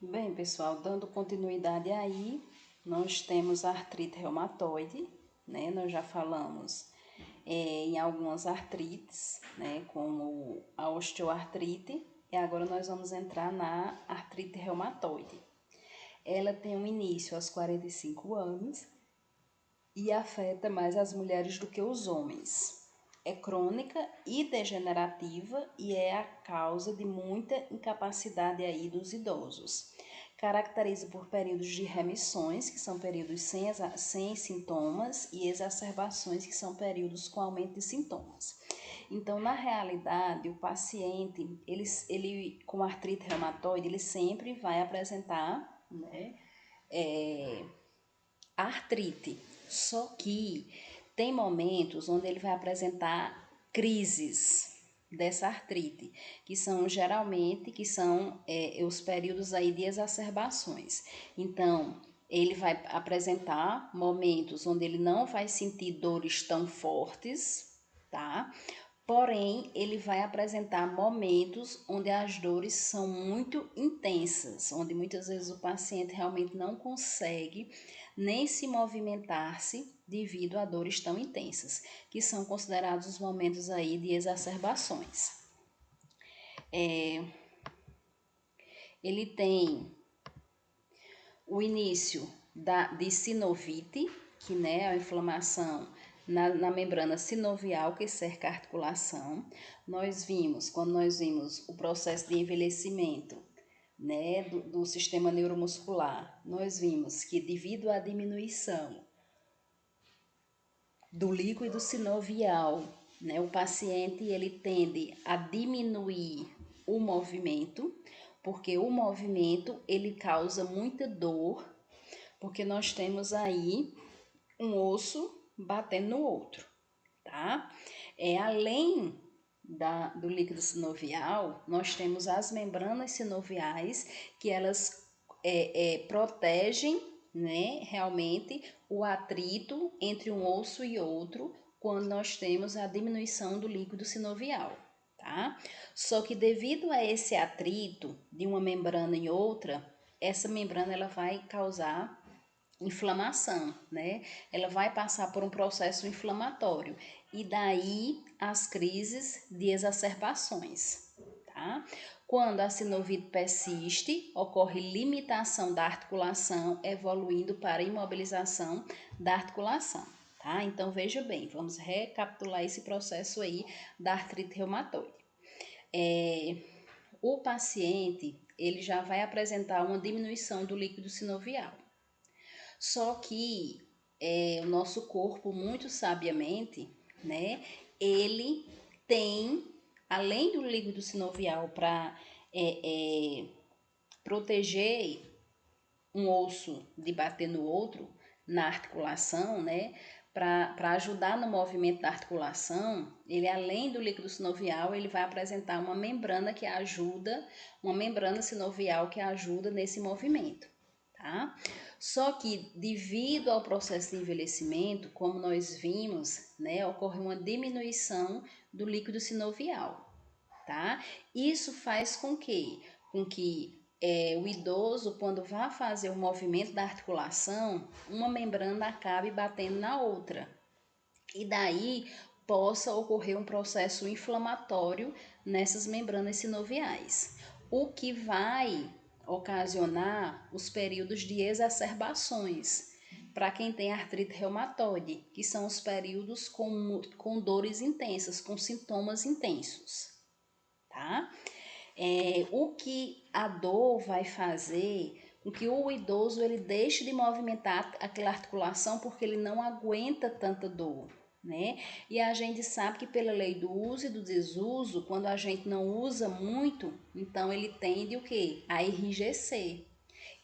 Bem, pessoal, dando continuidade aí, nós temos a artrite reumatoide, né? Nós já falamos em algumas artrites, né? Como a osteoartrite, e agora nós vamos entrar na artrite reumatoide. Ela tem um início aos 45 anos e afeta mais as mulheres do que os homens. É crônica e degenerativa e é a causa de muita incapacidade aí dos idosos. Caracteriza por períodos de remissões, que são períodos sem sintomas, e exacerbações, que são períodos com aumento de sintomas. Então, na realidade, o paciente, ele com artrite reumatoide, ele sempre vai apresentar, né, artrite. Só que tem momentos onde ele vai apresentar crises dessa artrite, que são geralmente os períodos aí de exacerbações. Então, ele vai apresentar momentos onde ele não vai sentir dores tão fortes, tá? Porém, ele vai apresentar momentos onde as dores são muito intensas, onde muitas vezes o paciente realmente não consegue nem se movimentar-se devido a dores tão intensas, que são considerados os momentos aí de exacerbações. Ele tem o início de sinovite, que né, é a inflamação na membrana sinovial que cerca a articulação. Quando nós vimos o processo de envelhecimento, né, do sistema neuromuscular, nós vimos que devido à diminuição do líquido sinovial, né, o paciente ele tende a diminuir o movimento, porque o movimento ele causa muita dor, porque nós temos aí um osso batendo no outro, tá? Além do líquido sinovial, nós temos as membranas sinoviais que elas protegem, né, realmente o atrito entre um osso e outro quando nós temos a diminuição do líquido sinovial, tá? Só que devido a esse atrito de uma membrana em outra, essa membrana ela vai causar inflamação, né? Ela vai passar por um processo inflamatório e daí as crises de exacerbações, tá? Quando a sinovite persiste, ocorre limitação da articulação, evoluindo para imobilização da articulação, tá? Então veja bem, vamos recapitular esse processo aí da artrite reumatoide. O paciente, ele já vai apresentar uma diminuição do líquido sinovial. Só que o nosso corpo, muito sabiamente, né, ele tem, além do líquido sinovial para proteger um osso de bater no outro, na articulação, né, para ajudar no movimento da articulação, ele além do líquido sinovial, ele vai apresentar uma membrana que ajuda, uma membrana sinovial que ajuda nesse movimento, tá? Só que devido ao processo de envelhecimento, como nós vimos, né, ocorre uma diminuição do líquido sinovial, tá? Isso faz com que o idoso, quando vai fazer o movimento da articulação, uma membrana acabe batendo na outra. E daí possa ocorrer um processo inflamatório nessas membranas sinoviais, o que vai ocasionar os períodos de exacerbações para quem tem artrite reumatoide, que são os períodos com dores intensas, com sintomas intensos, tá? O que a dor vai fazer com que o idoso ele deixe de movimentar aquela articulação porque ele não aguenta tanta dor, né? E a gente sabe que pela lei do uso e do desuso, quando a gente não usa muito, então ele tende o quê? A enrijecer.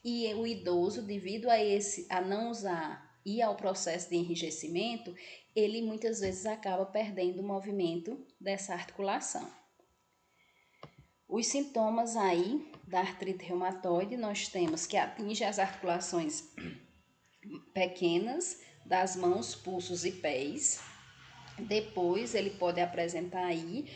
E o idoso, devido a não usar e ao processo de enrijecimento, ele muitas vezes acaba perdendo o movimento dessa articulação. Os sintomas aí da artrite reumatoide, nós temos que atinge as articulações pequenas das mãos, pulsos e pés. Depois ele pode apresentar aí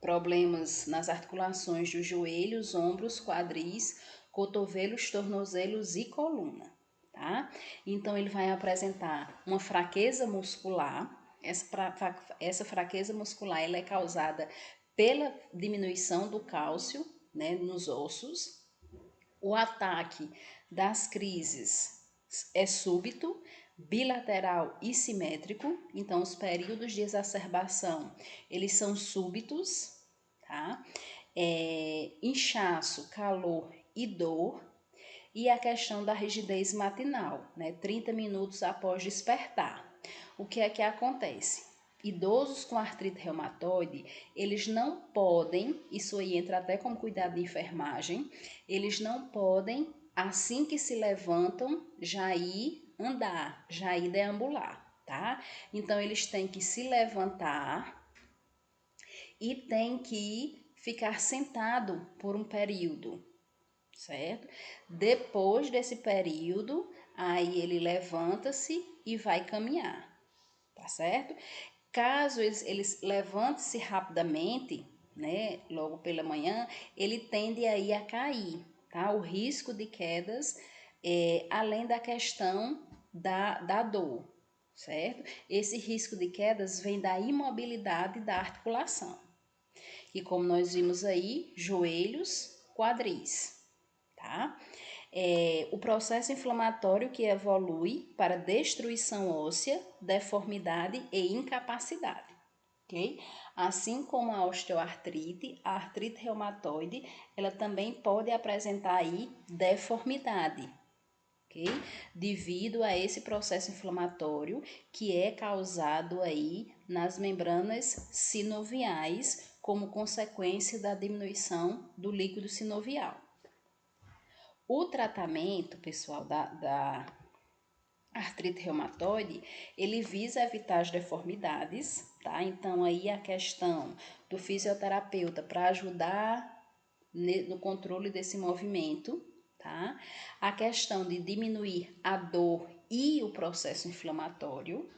problemas nas articulações dos joelhos, ombros, quadris, cotovelos, tornozelos e coluna, tá? Então, ele vai apresentar uma fraqueza muscular. Essa fraqueza muscular ela é causada pela diminuição do cálcio, né, nos ossos. O ataque das crises é súbito, bilateral e simétrico. Então, os períodos de exacerbação, eles são súbitos, tá? Inchaço, calor e dor. E a questão da rigidez matinal, né? 30 minutos após despertar. O que é que acontece? Idosos com artrite reumatoide, eles não podem, isso aí entra até como cuidado de enfermagem, eles não podem, assim que se levantam, já ir andar, já ir deambular, tá? Então, eles têm que se levantar e têm que ficar sentado por um período, certo? Depois desse período, aí ele levanta-se e vai caminhar, tá certo? Caso eles levante-se rapidamente, né, logo pela manhã, ele tende aí a cair, tá? O risco de quedas, além da questão da dor, certo? Esse risco de quedas vem da imobilidade da articulação. E como nós vimos aí, joelhos, quadris, tá? O processo inflamatório que evolui para destruição óssea, deformidade e incapacidade, ok? Assim como a osteoartrite, a artrite reumatoide, ela também pode apresentar aí deformidade, ok? Devido a esse processo inflamatório que é causado aí nas membranas sinoviais como consequência da diminuição do líquido sinovial. O tratamento, pessoal, da artrite reumatoide, ele visa evitar as deformidades, tá? Então, aí a questão do fisioterapeuta para ajudar no controle desse movimento, tá? A questão de diminuir a dor e o processo inflamatório,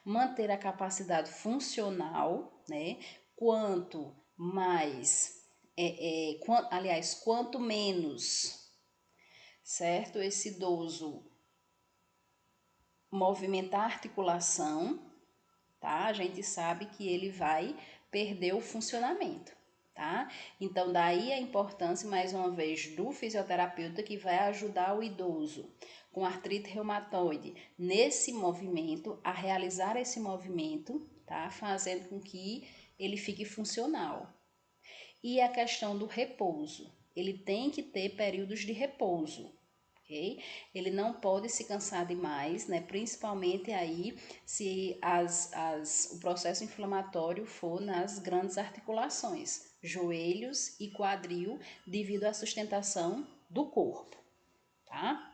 manter a capacidade funcional, né? Quanto mais, quanto menos, certo? Esse idoso movimentar a articulação, tá? A gente sabe que ele vai perder o funcionamento, tá? Então, daí a importância, mais uma vez, do fisioterapeuta que vai ajudar o idoso com artrite reumatoide nesse movimento, a realizar esse movimento, tá? Fazendo com que ele fique funcional. E a questão do repouso, ele tem que ter períodos de repouso, ok? Ele não pode se cansar demais, né? Principalmente aí se o processo inflamatório for nas grandes articulações, joelhos e quadril, devido à sustentação do corpo, tá?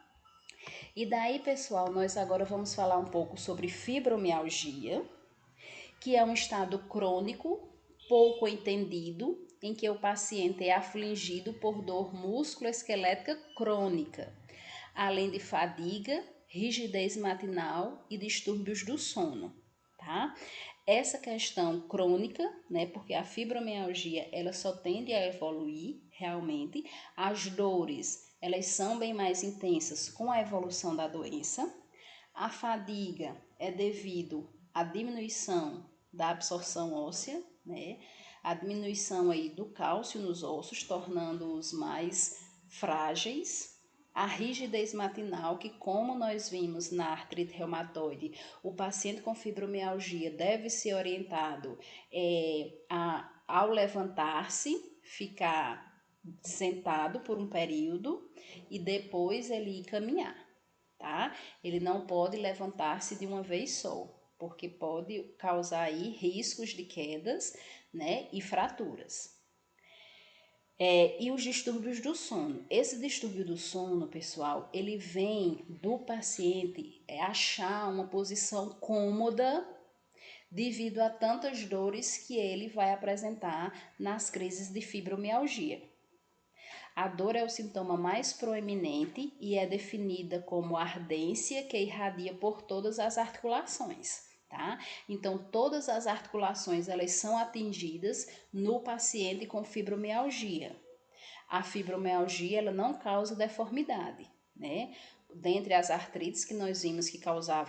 E daí, pessoal, nós agora vamos falar um pouco sobre fibromialgia, que é um estado crônico, pouco entendido, em que o paciente é afligido por dor músculo-esquelética crônica, além de fadiga, rigidez matinal e distúrbios do sono, tá? Essa questão crônica, né, porque a fibromialgia, ela só tende a evoluir realmente, as dores, elas são bem mais intensas com a evolução da doença, a fadiga é devido à diminuição da absorção óssea, né, a diminuição aí do cálcio nos ossos, tornando-os mais frágeis, a rigidez matinal, que como nós vimos na artrite reumatoide, o paciente com fibromialgia deve ser orientado ao levantar-se, ficar sentado por um período e depois ele ir caminhar, tá? Ele não pode levantar-se de uma vez só, porque pode causar aí riscos de quedas, né, e fraturas. E os distúrbios do sono. Esse distúrbio do sono, pessoal, ele vem do paciente achar uma posição cômoda devido a tantas dores que ele vai apresentar nas crises de fibromialgia. A dor é o sintoma mais proeminente e é definida como ardência que irradia por todas as articulações, tá? Então, todas as articulações, elas são atingidas no paciente com fibromialgia. A fibromialgia, ela não causa deformidade, né? Dentre as artrites que nós vimos que causa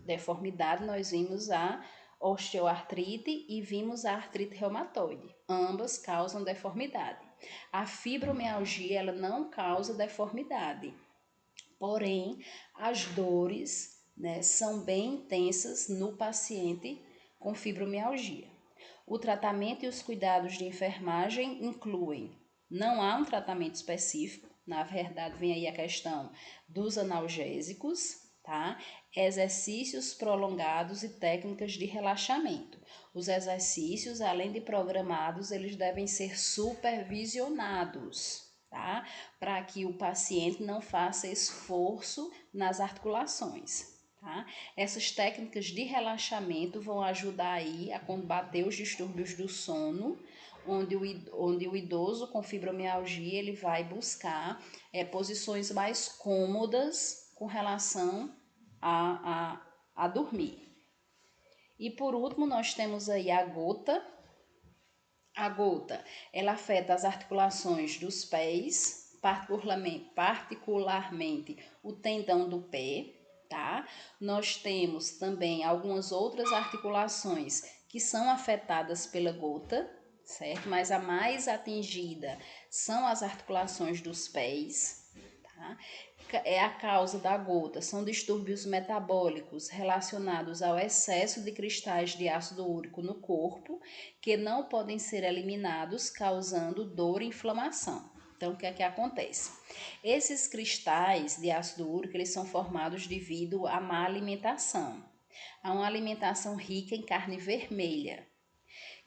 deformidade, nós vimos a osteoartrite e vimos a artrite reumatoide. Ambas causam deformidade. A fibromialgia, ela não causa deformidade. Porém, as dores, né, são bem intensas no paciente com fibromialgia. O tratamento e os cuidados de enfermagem incluem, não há um tratamento específico, na verdade vem aí a questão dos analgésicos, tá? Exercícios prolongados e técnicas de relaxamento. Os exercícios, além de programados, eles devem ser supervisionados, tá? Para que o paciente não faça esforço nas articulações. Tá? Essas técnicas de relaxamento vão ajudar aí a combater os distúrbios do sono, onde o idoso com fibromialgia ele vai buscar posições mais cômodas com relação a dormir. E por último, nós temos aí a gota. A gota, ela afeta as articulações dos pés, particularmente o tendão do pé, tá? Nós temos também algumas outras articulações que são afetadas pela gota, certo? Mas a mais atingida são as articulações dos pés, tá? A causa da gota são distúrbios metabólicos relacionados ao excesso de cristais de ácido úrico no corpo, que não podem ser eliminados, causando dor e inflamação. Então, o que é que acontece? Esses cristais de ácido úrico, eles são formados devido à má alimentação. A uma alimentação rica em carne vermelha.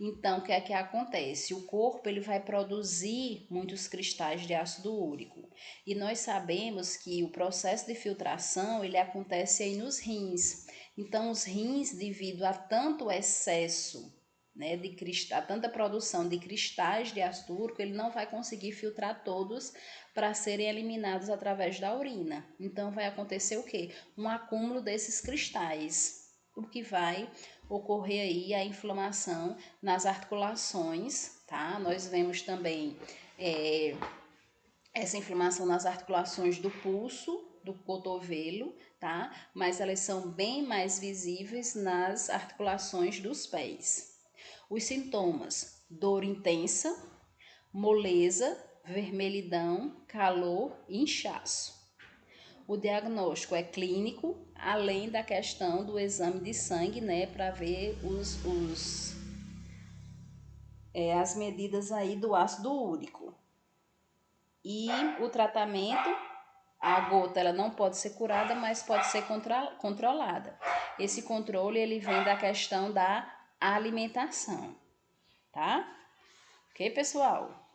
Então, o que é que acontece? O corpo ele vai produzir muitos cristais de ácido úrico. E nós sabemos que o processo de filtração ele acontece aí nos rins. Então, os rins, devido a tanto excesso, né, de cristal, tanta produção de cristais de ácido úrico, ele não vai conseguir filtrar todos para serem eliminados através da urina. Então, vai acontecer o quê? Um acúmulo desses cristais, o que vai ocorrer aí a inflamação nas articulações, tá? Nós vemos também essa inflamação nas articulações do pulso, do cotovelo, tá? Mas elas são bem mais visíveis nas articulações dos pés. Os sintomas: dor intensa, moleza, vermelhidão, calor e inchaço. O diagnóstico é clínico, além da questão do exame de sangue, né, para ver as medidas aí do ácido úrico. E o tratamento, a gota ela não pode ser curada, mas pode ser controlada. Esse controle ele vem da questão da alimentação, tá? Ok, pessoal?